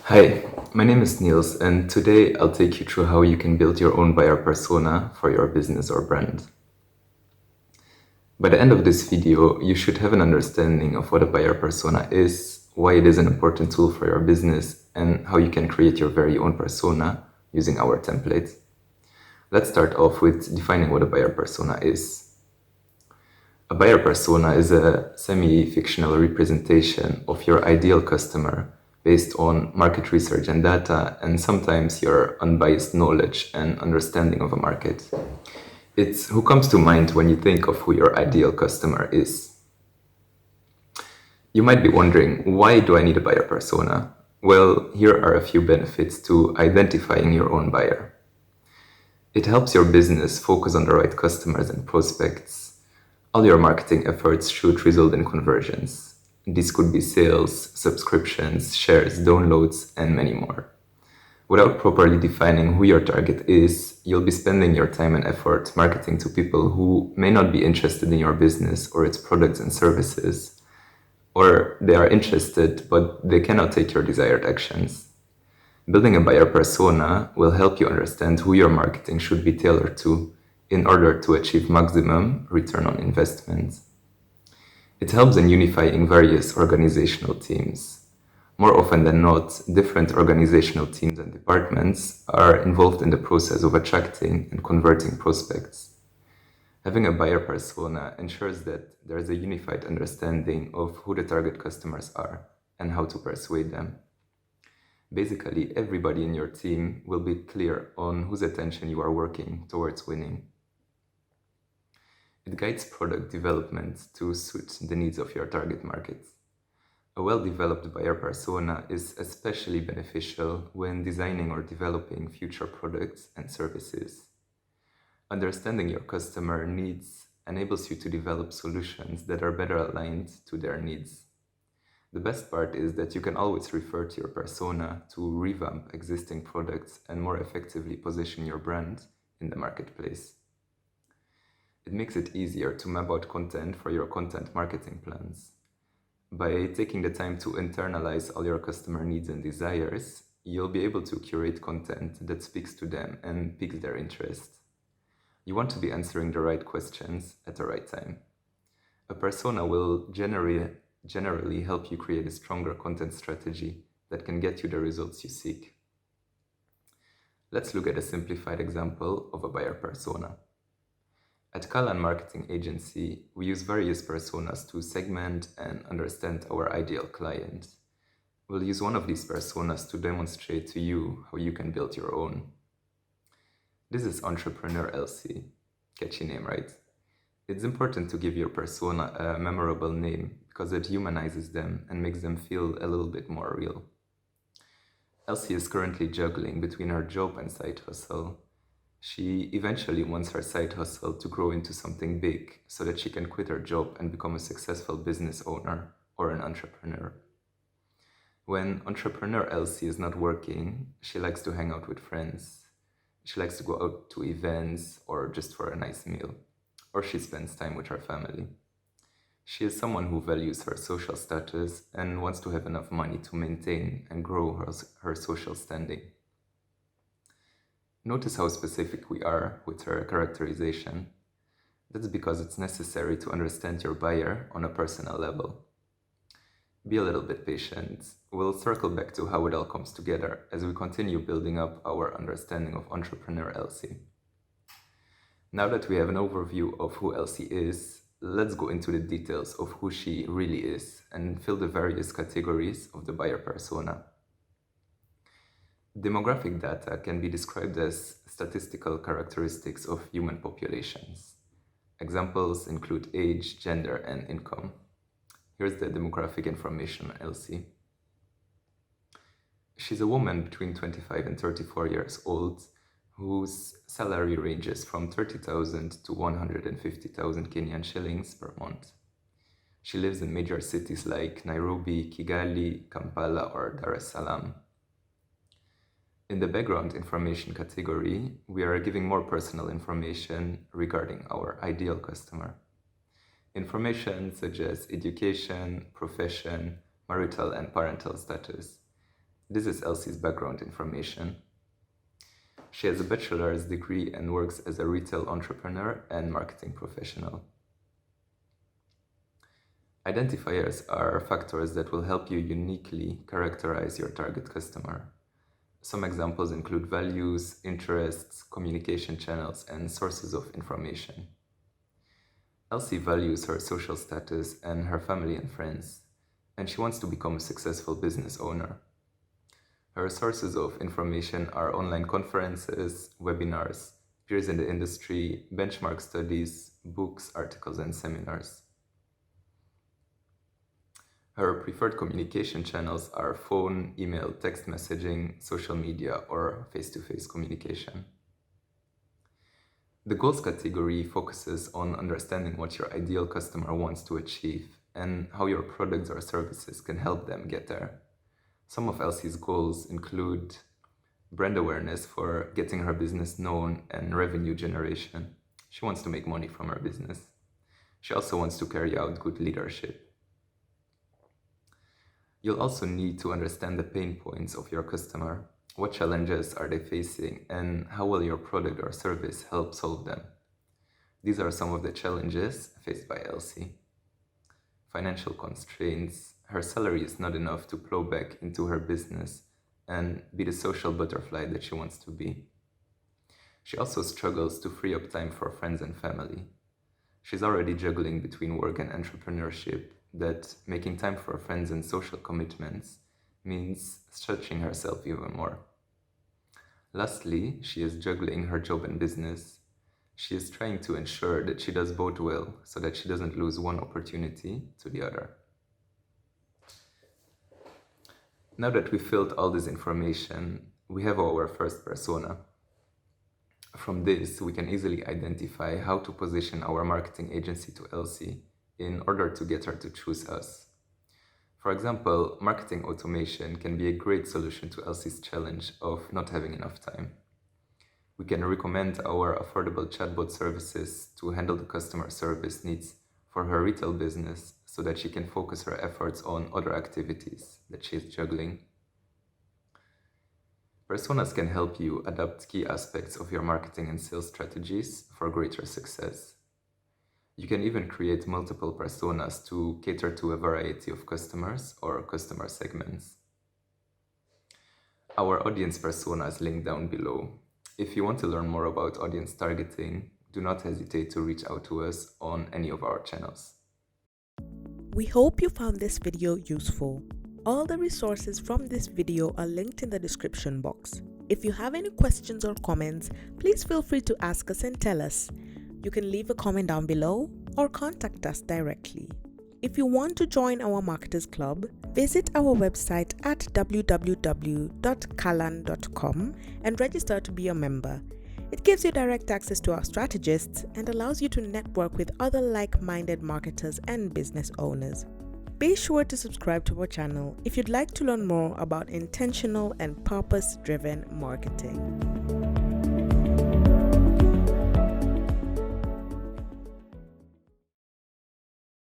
Hi, my name is Niels, and today I'll take you through how you can build your own buyer persona for your business or brand. By the end of this video, you should have an understanding of what a buyer persona is, why it is an important tool for your business, and how you can create your very own persona using our template. Let's start off with defining what a buyer persona is. A buyer persona is a semi-fictional representation of your ideal customer based on market research and data, and sometimes your unbiased knowledge and understanding of a market. It's who comes to mind when you think of who your ideal customer is. You might be wondering, why do I need a buyer persona? Well, here are a few benefits to identifying your own buyer. It helps your business focus on the right customers and prospects. All your marketing efforts should result in conversions. This could be sales, subscriptions, shares, downloads, and many more. Without properly defining who your target is, you'll be spending your time and effort marketing to people who may not be interested in your business or its products and services, or they are interested but they cannot take your desired actions. Building a buyer persona will help you understand who your marketing should be tailored to in order to achieve maximum return on investment. It helps in unifying various organizational teams. More often than not, different organizational teams and departments are involved in the process of attracting and converting prospects. Having a buyer persona ensures that there is a unified understanding of who the target customers are and how to persuade them. Basically, everybody in your team will be clear on whose attention you are working towards winning. It guides product development to suit the needs of your target market. A well-developed buyer persona is especially beneficial when designing or developing future products and services. Understanding your customer needs enables you to develop solutions that are better aligned to their needs. The best part is that you can always refer to your persona to revamp existing products and more effectively position your brand in the marketplace. It makes it easier to map out content for your content marketing plans. By taking the time to internalize all your customer needs and desires, you'll be able to curate content that speaks to them and piques their interest. You want to be answering the right questions at the right time. A persona will generally help you create a stronger content strategy that can get you the results you seek. Let's look at a simplified example of a buyer persona. At Qallann Marketing Agency, we use various personas to segment and understand our ideal client. We'll use one of these personas to demonstrate to you how you can build your own. This is entrepreneur Elsie. Catchy name, right? It's important to give your persona a memorable name because it humanizes them and makes them feel a little bit more real. Elsie is currently juggling between her job and side hustle. She eventually wants her side hustle to grow into something big so that she can quit her job and become a successful business owner or an entrepreneur. When entrepreneur Elsie is not working, she likes to hang out with friends. She likes to go out to events or just for a nice meal, or she spends time with her family. She is someone who values her social status and wants to have enough money to maintain and grow her social standing. Notice how specific we are with her characterization. That's because it's necessary to understand your buyer on a personal level. Be a little bit patient. We'll circle back to how it all comes together as we continue building up our understanding of entrepreneur Elsie. Now that we have an overview of who Elsie is, let's go into the details of who she really is and fill the various categories of the buyer persona. Demographic data can be described as statistical characteristics of human populations. Examples include age, gender, and income. Here's the demographic information on Elsie. She's a woman between 25 and 34 years old whose salary ranges from 30,000 to 150,000 Kenyan shillings per month. She lives in major cities like Nairobi, Kigali, Kampala, or Dar es Salaam. In the background information category, we are giving more personal information regarding our ideal customer. Information such as education, profession, marital and parental status. This is Elsie's background information. She has a bachelor's degree and works as a retail entrepreneur and marketing professional. Identifiers are factors that will help you uniquely characterize your target customer. Some examples include values, interests, communication channels, and sources of information. Elsie values her social status and her family and friends, and she wants to become a successful business owner. Her sources of information are online conferences, webinars, peers in the industry, benchmark studies, books, articles, and seminars. Her preferred communication channels are phone, email, text messaging, social media, or face-to-face communication. The goals category focuses on understanding what your ideal customer wants to achieve and how your products or services can help them get there. Some of Elsie's goals include brand awareness for getting her business known and revenue generation. She wants to make money from her business. She also wants to carry out good leadership. You'll also need to understand the pain points of your customer. What challenges are they facing and how will your product or service help solve them? These are some of the challenges faced by Elsie. Financial constraints. Her salary is not enough to plow back into her business and be the social butterfly that she wants to be. She also struggles to free up time for friends and family. She's already juggling between work and entrepreneurship, that making time for friends and social commitments means stretching herself even more. Lastly, she is juggling her job and business. She is trying to ensure that she does both well so that she doesn't lose one opportunity to the other. Now that we've filled all this information, we have our first persona. From this, we can easily identify how to position our marketing agency to Elsie in order to get her to choose us. For example, marketing automation can be a great solution to Elsie's challenge of not having enough time. We can recommend our affordable chatbot services to handle the customer service needs for her retail business so that she can focus her efforts on other activities that she is juggling. Personas can help you adapt key aspects of your marketing and sales strategies for greater success. You can even create multiple personas to cater to a variety of customers or customer segments. Our audience persona is linked down below. If you want to learn more about audience targeting, do not hesitate to reach out to us on any of our channels. We hope you found this video useful. All the resources from this video are linked in the description box. If you have any questions or comments, please feel free to ask us and tell us. You can leave a comment down below or contact us directly. If you want to join our Marketers Club, visit our website at www.qallann.com and register to be a member. It gives you direct access to our strategists and allows you to network with other like-minded marketers and business owners. Be sure to subscribe to our channel if you'd like to learn more about intentional and purpose-driven marketing.